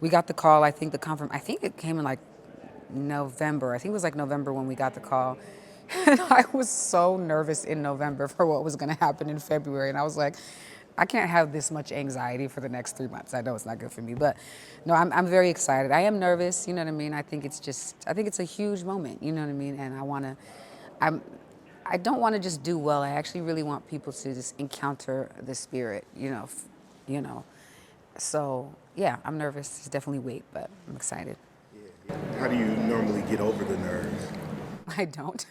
we got the call. I think I think it came in like November. I think it was like November when we got the call. And I was so nervous in November for what was going to happen in February. And I was like, I can't have this much anxiety for the next 3 months. I know it's not good for me. But no, I'm very excited. I am nervous, you know what I mean? I think it's a huge moment, you know what I mean? And I'm, I don't want to just do well. I actually really want people to just encounter the spirit, you know. So yeah, I'm nervous. It's definitely weight, but I'm excited. How do you normally get over the nerves? I don't.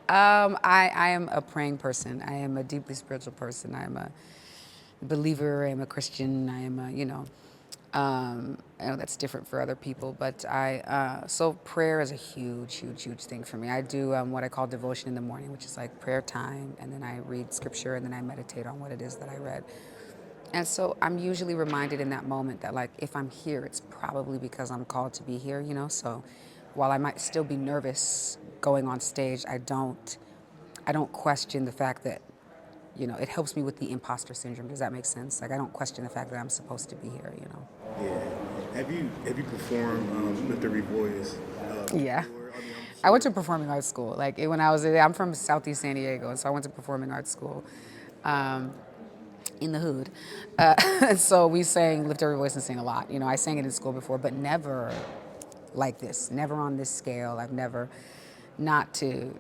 I am a praying person. I am a deeply spiritual person. I am a believer. I am a Christian. I am I know that's different for other people, but so prayer is a huge, huge, huge thing for me. I do what I call devotion in the morning, which is like prayer time, and then I read scripture, and then I meditate on what it is that I read. And so I'm usually reminded in that moment that like if I'm here, it's probably because I'm called to be here, you know? So while I might still be nervous going on stage, I don't question the fact that, it helps me with the imposter syndrome. Does that make sense? Like I don't question the fact that I'm supposed to be here, you know? Yeah. Have you performed Lift Every Voice Yeah. before? I mean, I'm I went sure. to performing arts school. Like when I was, I'm from Southeast San Diego, and so I went to performing arts school. Um, in the hood. So we sang Lift Every Voice and Sing a lot. I sang it in school before, but never like this, never on this scale. I've never, not to,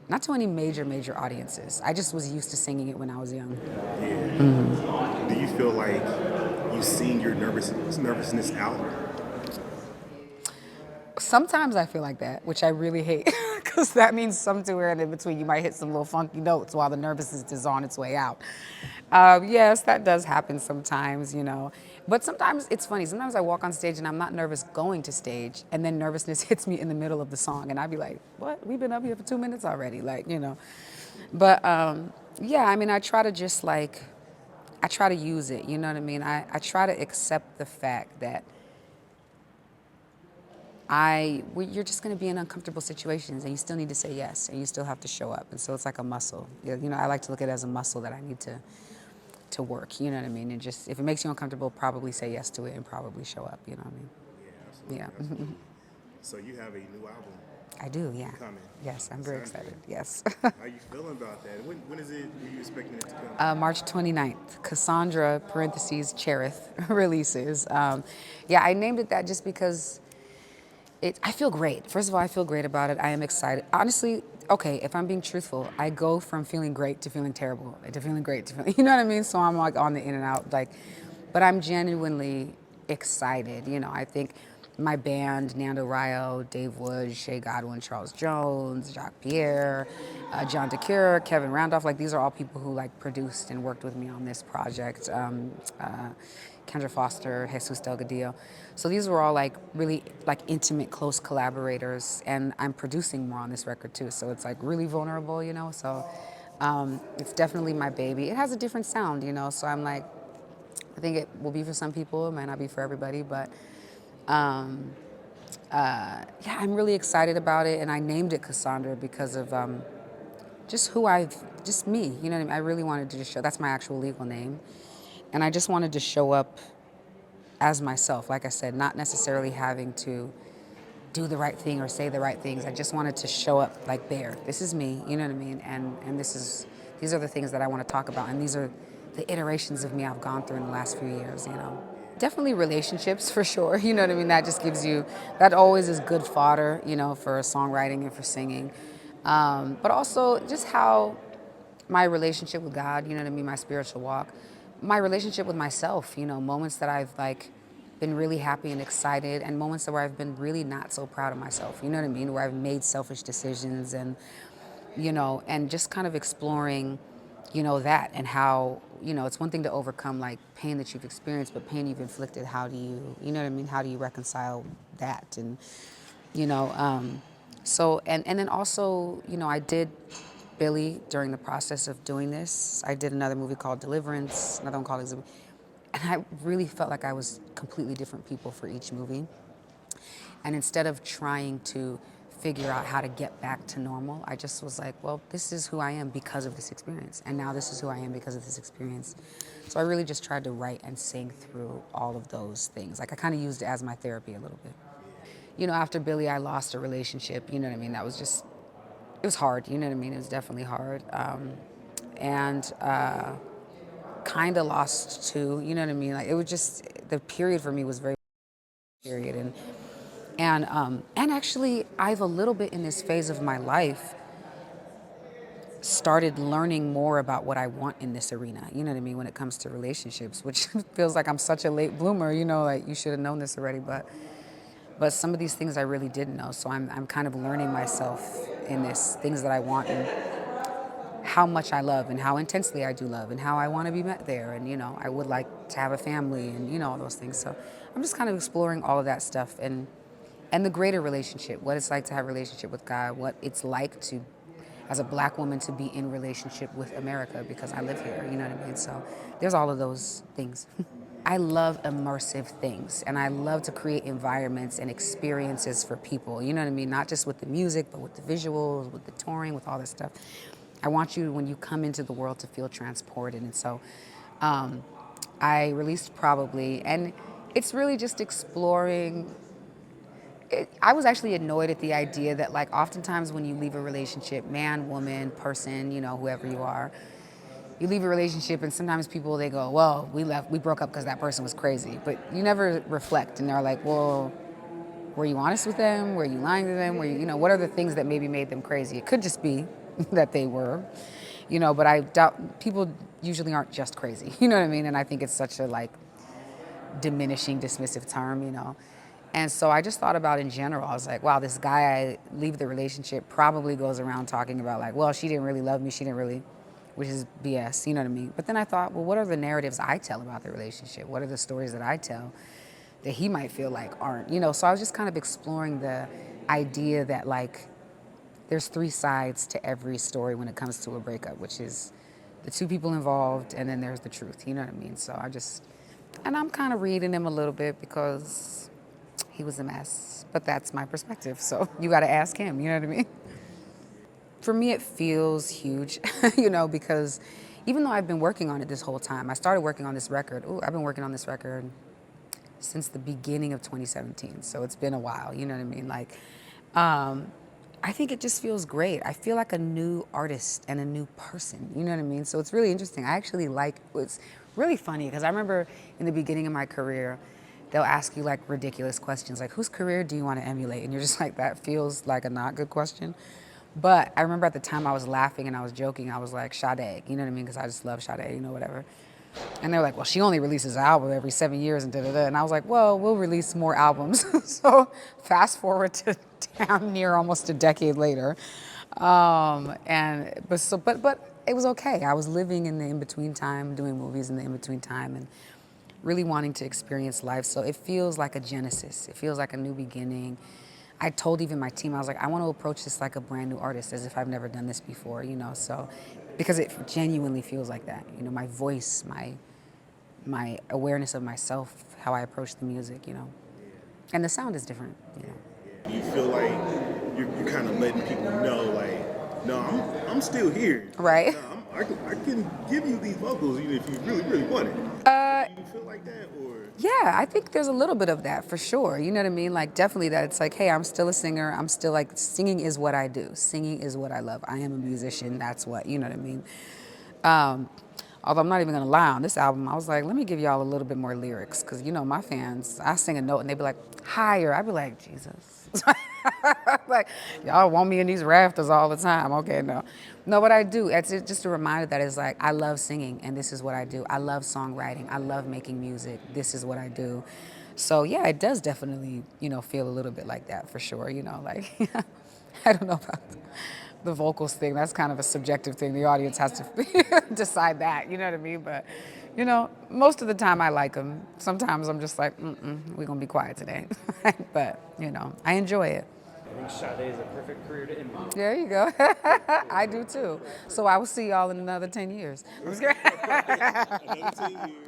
not to any major audiences. I just was used to singing it when I was young. Yeah. Do you feel like you seen your nervousness out? Sometimes I feel like that, which I really hate, because that means somewhere in between you might hit some little funky notes while the nervousness is on its way out. Yes, that does happen sometimes. But sometimes it's funny. Sometimes I walk on stage and I'm not nervous going to stage, and then nervousness hits me in the middle of the song, and I'd be like, "What? We've been up here for 2 minutes already?" But yeah, I mean, I try to use it. You know what I mean? I try to accept the fact that you're just going to be in uncomfortable situations, and you still need to say yes, and you still have to show up. And so it's like a muscle. Yeah, I like to look at it as a muscle that I need to work. You know what I mean? And just if it makes you uncomfortable, probably say yes to it and probably show up. You know what I mean? Yeah, absolutely, Yeah. absolutely. So you have a new album I do. Yeah. coming, Yes, I'm very Cassandra. excited. Yes. How you feeling about that? When is it? Were you expecting it to come? March 29th, Cassandra (parentheses Cherith) releases. Yeah, I named it that just because I feel great. First of all, I feel great about it. I am excited. Honestly, okay, if I'm being truthful, I go from feeling great to feeling terrible to feeling great to feeling, you know what I mean? So I'm like on the in and out, but I'm genuinely excited. I think my band, Nando Ryo, Dave Woods, Shay Godwin, Charles Jones, Jacques Pierre, John DeCure, Kevin Randolph, like these are all people who like produced and worked with me on this project. Kendra Foster, Jesus Delgadillo. So these were all like really like intimate, close collaborators, and I'm producing more on this record too. So it's like really vulnerable. So it's definitely my baby. It has a different sound. So I'm like, I think it will be for some people, it might not be for everybody, but yeah, I'm really excited about it, and I named it Cassandra because of just me. You know what I mean? I really wanted to just show. That's my actual legal name, and I just wanted to show up as myself. Like I said, not necessarily having to do the right thing or say the right things. I just wanted to show up like there. This is me. You know what I mean? And these are the things that I want to talk about, and these are the iterations of me I've gone through in the last few years. Definitely relationships for sure. You know what I mean? That always is good fodder, for songwriting and for singing. But also just how my relationship with God, you know what I mean, my spiritual walk, my relationship with myself, moments that I've like been really happy and excited, and moments where I've been really not so proud of myself, you know what I mean, where I've made selfish decisions, and just kind of exploring, that, and how, it's one thing to overcome like pain that you've experienced, but pain you've inflicted, how do you know what I mean, how do you reconcile that? And, you know, and then also, I did Billy during the process of doing this. I did another movie called Deliverance, another one called Exhibit, and I really felt like I was completely different people for each movie. And instead of trying to figure out how to get back to normal. I just was like, well, this is who I am because of this experience. And now this is who I am because of this experience. So I really just tried to write and sing through all of those things. Like I kind of used it as my therapy a little bit. You know, after Billy, I lost a relationship. You know what I mean? That was just, it was hard. You know what I mean? It was definitely hard. And kind of lost two. You know what I mean? Like it was just, the period for me was very period. And actually, I've a little bit in this phase of my life started learning more about what I want in this arena. You know what I mean? When it comes to relationships, which feels like I'm such a late bloomer. You know, like you should have known this already, but some of these things I really didn't know. So I'm kind of learning myself in this, things that I want and how much I love and how intensely I do love and how I want to be met there. And, you know, I would like to have a family and, you know, all those things. So I'm just kind of exploring all of that stuff and the greater relationship, what it's like to have a relationship with God, what it's like to, as a black woman, to be in relationship with America because I live here, you know what I mean? So there's all of those things. I love immersive things and I love to create environments and experiences for people, you know what I mean? Not just with the music, but with the visuals, with the touring, with all this stuff. I want you, when you come into the world, to feel transported. And so I released Probably, and it's really just exploring. I was actually annoyed at the idea that, like, oftentimes when you leave a relationship, man, woman, person, you know, whoever you are, you leave a relationship and sometimes people, they go, well, we broke up because that person was crazy. But you never reflect and they're like, well, were you honest with them? Were you lying to them? Were you, you know, what are the things that maybe made them crazy? It could just be that they were, you know, but I doubt, people usually aren't just crazy, you know what I mean? And I think it's such a, like, diminishing, dismissive term, you know. And so I just thought about in general, I was like, wow, this guy I leave the relationship probably goes around talking about like, well, she didn't really love me, she didn't really, which is BS, you know what I mean? But then I thought, well, what are the narratives I tell about the relationship? What are the stories that I tell that he might feel like aren't, you know? So I was just kind of exploring the idea that, like, there's three sides to every story when it comes to a breakup, which is the two people involved, and then there's the truth, you know what I mean? So and I'm kind of reading him a little bit because he was a mess, but that's my perspective. So you got to ask him, you know what I mean? For me, it feels huge, you know, because even though I've been working on it this whole time, I started working on this record. I've been working on this record since the beginning of 2017. So it's been a while, you know what I mean? Like, I think it just feels great. I feel like a new artist and a new person, you know what I mean? So it's really interesting. I actually it's really funny because I remember in the beginning of my career, they'll ask you like ridiculous questions, like whose career do you want to emulate? And you're just like, that feels like a not good question. But I remember at the time I was laughing and I was joking. I was like, Sade, you know what I mean? Because I just love Sade, you know, whatever. And they were like, well, she only releases an album every 7 years and da-da-da. And I was like, well, we'll release more albums. So fast forward to damn near almost a decade later. But it was okay. I was living in the in-between time, doing movies in the in-between time, and really wanting to experience life. So it feels like a genesis. It feels like a new beginning. I told even my team, I was like, I want to approach this like a brand new artist, as if I've never done this before, you know, so, because it genuinely feels like that, you know, my voice, my awareness of myself, how I approach the music, you know, and the sound is different, you know. You feel like you're kind of letting people know, like, no, I'm still here. Right. No, I can give you these vocals even if you really, really want it. Do you feel like that, or? Yeah, I think there's a little bit of that for sure. You know what I mean? Like, definitely that it's like, hey, I'm still a singer. I'm still like, singing is what I do. Singing is what I love. I am a musician. That's what, you know what I mean? Although I'm not even gonna lie, on this album, I was like, let me give y'all a little bit more lyrics. Cause you know, my fans, I sing a note and they be like, higher. I'd be like, Jesus. Like, y'all want me in these rafters all the time. Okay, no. No, what I do, it's just a reminder that it's like, I love singing and this is what I do. I love songwriting. I love making music. This is what I do. So yeah, it does definitely, you know, feel a little bit like that for sure. You know, like, I don't know about the vocals thing. That's kind of a subjective thing. The audience has to decide that, you know what I mean? But, you know, most of the time I like them. Sometimes I'm just like, we're going to be quiet today. But, you know, I enjoy it. I think Sade is a perfect career to emulate. There you go. I do too. So I will see y'all in another 10 years. I'm just kidding. Another 10 years.